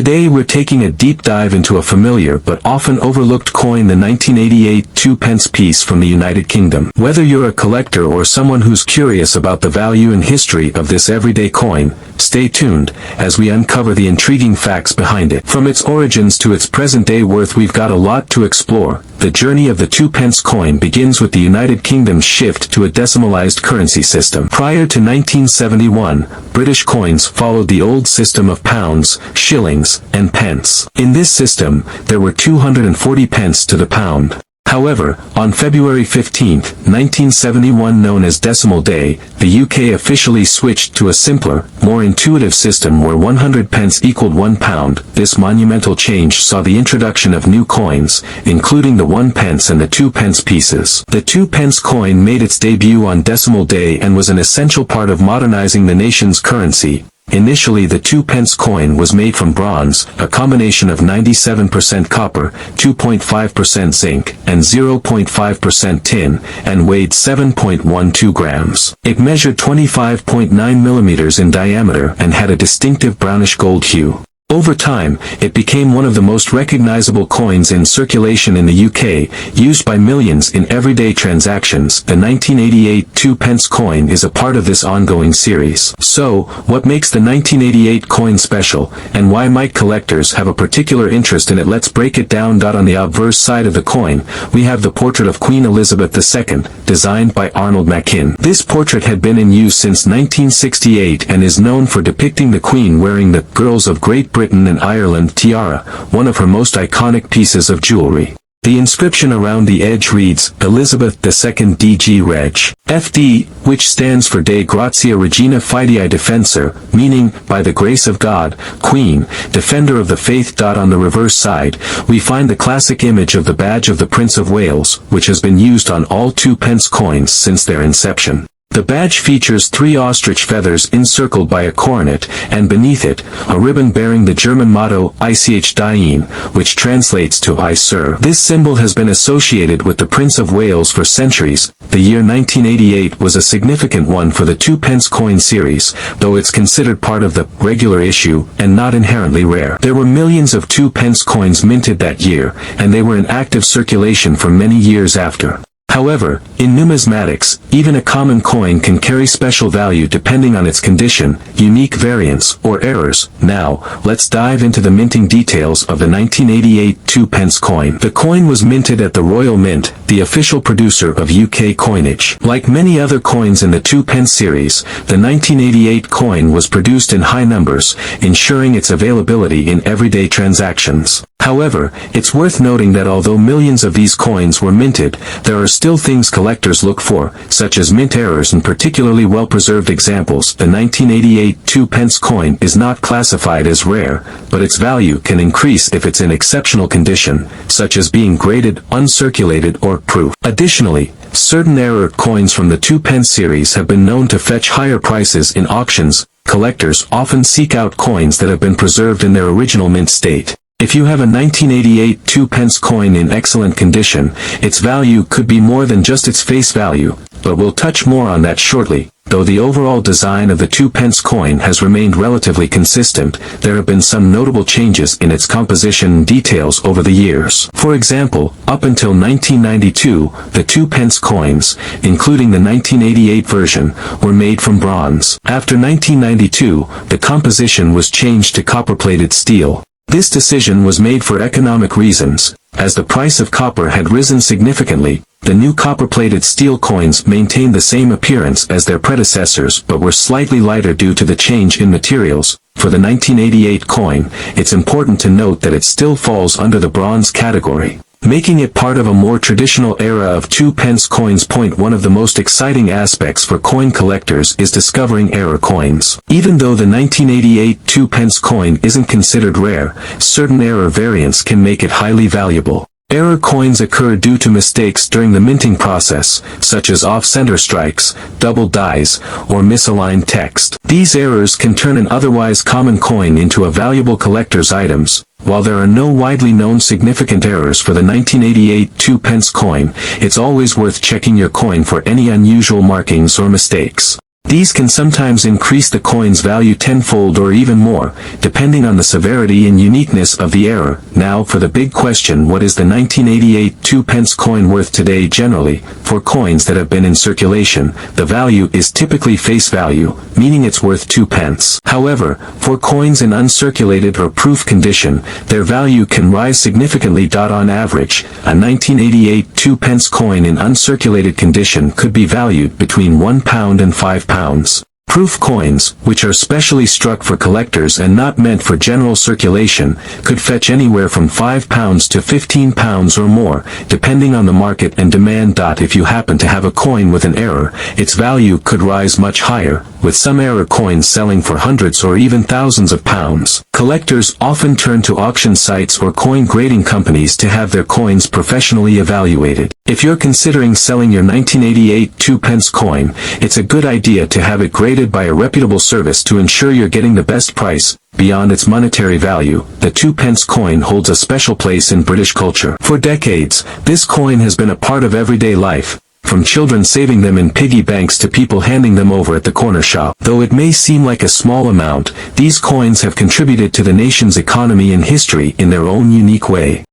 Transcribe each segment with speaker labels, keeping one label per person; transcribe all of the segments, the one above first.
Speaker 1: Today we're taking a deep dive into a familiar but often overlooked coin, the 1988 2-pence piece from the United Kingdom. Whether you're a collector or someone who's curious about the value and history of this everyday coin, stay tuned as we uncover the intriguing facts behind it. From its origins to its present-day worth, we've got a lot to explore. The journey of the 2-pence coin begins with the United Kingdom's shift to a decimalized currency system. Prior to 1971, British coins followed the old system of pounds, shillings, and pence. In this system, there were 240 pence to the pound. However, on February 15, 1971, known as Decimal Day, the UK officially switched to a simpler, more intuitive system where 100 pence equaled £1. This monumental change saw the introduction of new coins, including the 1 pence and the 2 pence pieces. The 2 pence coin made its debut on Decimal Day and was an essential part of modernizing the nation's currency. Initially, the 2 pence coin was made from bronze, a combination of 97% copper, 2.5% zinc, and 0.5% tin, and weighed 7.12 grams. It measured 25.9 millimeters in diameter and had a distinctive brownish gold hue. Over time, it became one of the most recognizable coins in circulation in the UK, used by millions in everyday transactions. The 1988 2-pence coin is a part of this ongoing series. So, what makes the 1988 coin special, and why might collectors have a particular interest in it? Let's break it down. On the obverse side of the coin, we have the portrait of Queen Elizabeth II, designed by Arnold Machin. This portrait had been in use since 1968 and is known for depicting the Queen wearing the Girls of Great Britain and Ireland tiara, one of her most iconic pieces of jewelry. The inscription around the edge reads, Elizabeth II DG Reg. FD, which stands for De Grazia Regina Fidei Defensor, meaning, by the grace of God, Queen, Defender of the Faith. On the reverse side, we find the classic image of the badge of the Prince of Wales, which has been used on all 2-pence coins since their inception. The badge features 3 ostrich feathers encircled by a coronet, and beneath it, a ribbon bearing the German motto, Ich Dien, which translates to I serve. This symbol has been associated with the Prince of Wales for centuries. The year 1988 was a significant one for the 2-pence coin series, though it's considered part of the regular issue, and not inherently rare. There were millions of 2-pence coins minted that year, and they were in active circulation for many years after. However, in numismatics, even a common coin can carry special value depending on its condition, unique variants, or errors. Now, let's dive into the minting details of the 1988 2-pence coin. The coin was minted at the Royal Mint, the official producer of UK coinage. Like many other coins in the 2-pence series, the 1988 coin was produced in high numbers, ensuring its availability in everyday transactions. However, it's worth noting that although millions of these coins were minted, there are still things collectors look for, such as mint errors and particularly well-preserved examples. The 1988 2-pence coin is not classified as rare, but its value can increase if it's in exceptional condition, such as being graded, uncirculated, or proof. Additionally, certain error coins from the 2-pence series have been known to fetch higher prices in auctions. Collectors often seek out coins that have been preserved in their original mint state. If you have a 1988 2-pence coin in excellent condition, its value could be more than just its face value, but we'll touch more on that shortly. Though the overall design of the 2-pence coin has remained relatively consistent, there have been some notable changes in its composition and details over the years. For example, up until 1992, the 2-pence coins, including the 1988 version, were made from bronze. After 1992, the composition was changed to copper-plated steel. This decision was made for economic reasons. As the price of copper had risen significantly, the new copper-plated steel coins maintained the same appearance as their predecessors but were slightly lighter due to the change in materials. For the 1988 coin, it's important to note that it still falls under the bronze category, making it part of a more traditional era of 2-pence coins. One of the most exciting aspects for coin collectors is discovering error coins. Even though the 1988 2-pence coin isn't considered rare, certain error variants can make it highly valuable. Error coins occur due to mistakes during the minting process, such as off-center strikes, double dies, or misaligned text. These errors can turn an otherwise common coin into a valuable collector's items. While there are no widely known significant errors for the 1988 2-pence coin, it's always worth checking your coin for any unusual markings or mistakes. These can sometimes increase the coin's value tenfold or even more, depending on the severity and uniqueness of the error. Now for the big question: what is the 1988 2p coin worth today? Generally, for coins that have been in circulation, the value is typically face value, meaning it's worth 2p. However, for coins in uncirculated or proof condition, their value can rise significantly. On average, a 1988 2p coin in uncirculated condition could be valued between £1 and £5. Proof coins, which are specially struck for collectors and not meant for general circulation, could fetch anywhere from £5 to £15 or more, depending on the market and demand. If you happen to have a coin with an error, its value could rise much higher, with some error coins selling for hundreds or even thousands of pounds. Collectors often turn to auction sites or coin grading companies to have their coins professionally evaluated. If you're considering selling your 1988 2p coin, it's a good idea to have it graded by a reputable service to ensure you're getting the best price. Beyond its monetary value, the 2p coin holds a special place in British culture. For decades, this coin has been a part of everyday life, from children saving them in piggy banks to people handing them over at the corner shop. Though it may seem like a small amount, these coins have contributed to the nation's economy and history in their own unique way.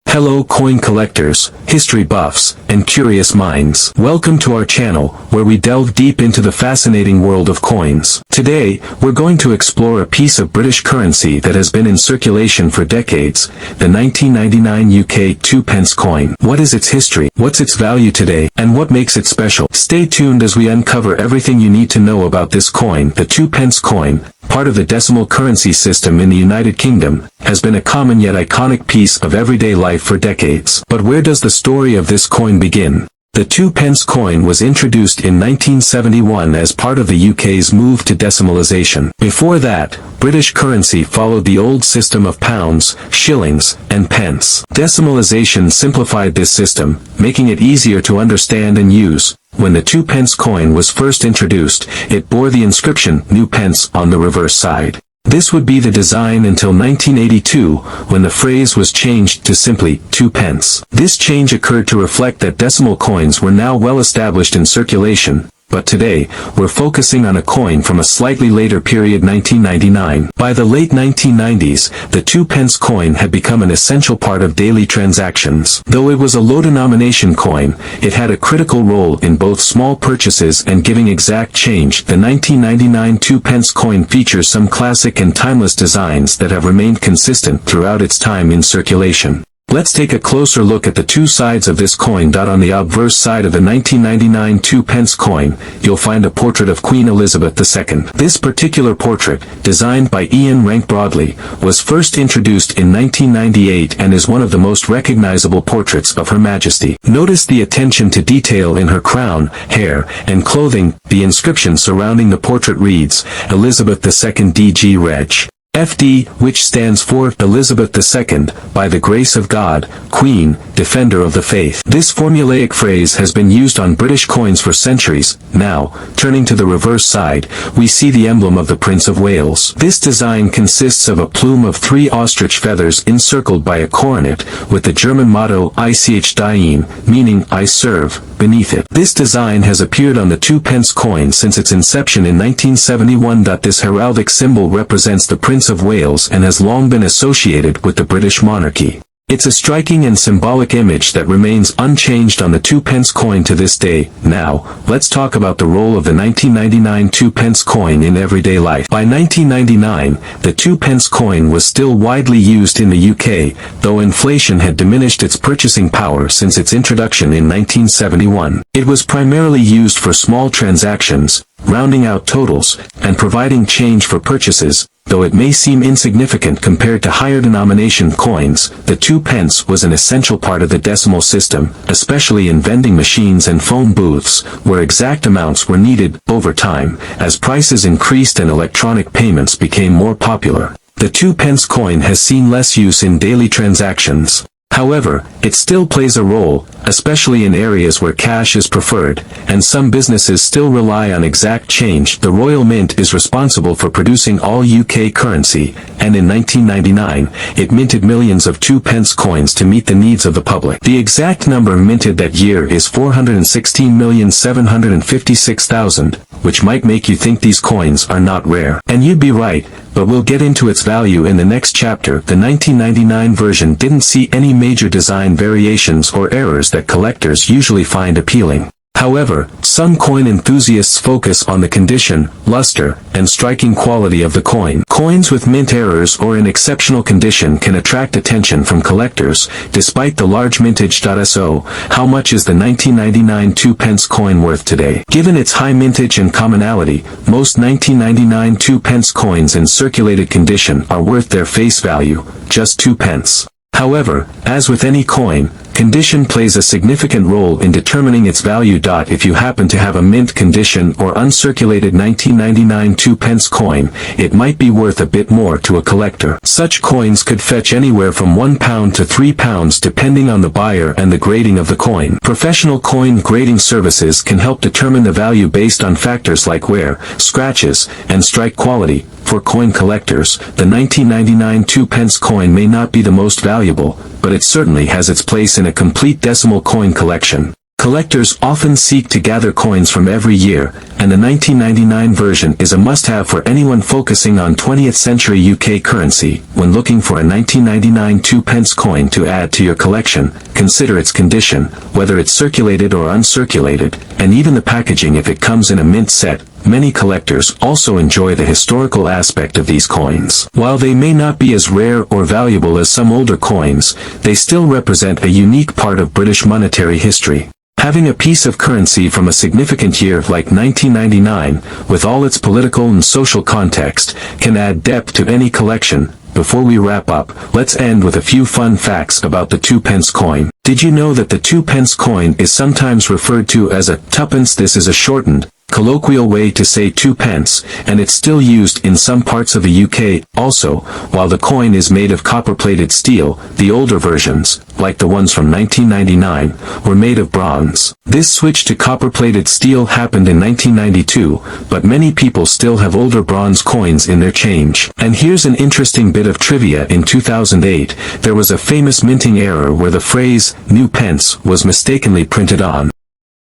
Speaker 1: Hello coin collectors, history buffs, and curious minds. Welcome to our channel, where we delve deep into the fascinating world of coins. Today, we're going to explore a piece of British currency that has been in circulation for decades, the 1999 UK 2p coin. What is its history, what's its value today, and what makes it special? Stay tuned as we uncover everything you need to know about this coin. The 2p coin, part of the decimal currency system in the United Kingdom, has been a common yet iconic piece of everyday life for decades. But where does the story of this coin begin? The 2p coin was introduced in 1971 as part of the UK's move to decimalisation. Before that, British currency followed the old system of pounds, shillings, and pence. Decimalisation simplified this system, making it easier to understand and use. When the 2p coin was first introduced, it bore the inscription "New Pence" on the reverse side. This would be the design until 1982, when the phrase was changed to simply 2p. This change occurred to reflect that decimal coins were now well established in circulation, but today, we're focusing on a coin from a slightly later period, 1999. By the late 1990s, the 2p coin had become an essential part of daily transactions. Though it was a low-denomination coin, it had a critical role in both small purchases and giving exact change. The 1999 2p coin features some classic and timeless designs that have remained consistent throughout its time in circulation. Let's take a closer look at the two sides of this coin. On the obverse side of the 1999 2p coin, you'll find a portrait of Queen Elizabeth II. This particular portrait, designed by Ian Rank Broadley, was first introduced in 1998 and is one of the most recognizable portraits of Her Majesty. Notice the attention to detail in her crown, hair, and clothing. The inscription surrounding the portrait reads, Elizabeth II DG Reg. FD, which stands for Elizabeth II, by the grace of God, Queen, Defender of the Faith. This formulaic phrase has been used on British coins for centuries. Now, turning to the reverse side, we see the emblem of the Prince of Wales. This design consists of a plume of 3 ostrich feathers encircled by a coronet, with the German motto Ich diene, meaning I serve, beneath it. This design has appeared on the 2p coin since its inception in 1971. This heraldic symbol represents the Prince of Wales and has long been associated with the British monarchy. It's a striking and symbolic image that remains unchanged on the 2p coin to this day. Now, let's talk about the role of the 1999 2p coin in everyday life. By 1999, the 2p coin was still widely used in the UK, though inflation had diminished its purchasing power since its introduction in 1971. It was primarily used for small transactions, rounding out totals, and providing change for purchases. Though it may seem insignificant compared to higher denomination coins, the 2p was an essential part of the decimal system, especially in vending machines and phone booths, where exact amounts were needed. Over time, as prices increased and electronic payments became more popular, the 2p coin has seen less use in daily transactions. However, it still plays a role, especially in areas where cash is preferred, and some businesses still rely on exact change. The Royal Mint is responsible for producing all UK currency, and in 1999, it minted millions of 2p coins to meet the needs of the public. The exact number minted that year is 416,756,000, which might make you think these coins are not rare. And you'd be right, but we'll get into its value in the next chapter. The 1999 version didn't see any major design variations or errors that collectors usually find appealing. However, some coin enthusiasts focus on the condition, luster, and striking quality of the coin. Coins with mint errors or in exceptional condition can attract attention from collectors, despite the large mintage. So, how much is the 1999 2p coin worth today? Given its high mintage and commonality, most 1999 2p coins in circulated condition are worth their face value, just 2p. However, as with any coin, condition plays a significant role in determining its value. If you happen to have a mint condition or uncirculated 1999 2p coin, it might be worth a bit more to a collector. Such coins could fetch anywhere from £1 to £3 depending on the buyer and the grading of the coin. Professional coin grading services can help determine the value based on factors like wear, scratches, and strike quality. For coin collectors, the 1999 2p coin may not be the most valuable, but it certainly has its place in a complete decimal coin collection. Collectors often seek to gather coins from every year, and the 1999 version is a must-have for anyone focusing on 20th century UK currency. When looking for a 1999 2p coin to add to your collection, consider its condition, whether it's circulated or uncirculated, and even the packaging if it comes in a mint set. Many collectors also enjoy the historical aspect of these coins. While they may not be as rare or valuable as some older coins, they still represent a unique part of British monetary history. Having a piece of currency from a significant year like 1999, with all its political and social context, can add depth to any collection. Before we wrap up, let's end with a few fun facts about the 2p coin. Did you know that the 2p coin is sometimes referred to as a tuppence? This is a shortened, colloquial way to say 2p, and it's still used in some parts of the UK. Also, while the coin is made of copper-plated steel, the older versions, like the ones from 1999, were made of bronze. This switch to copper-plated steel happened in 1992, but many people still have older bronze coins in their change. And here's an interesting bit of trivia. In 2008, there was a famous minting error where the phrase, "new pence," was mistakenly printed on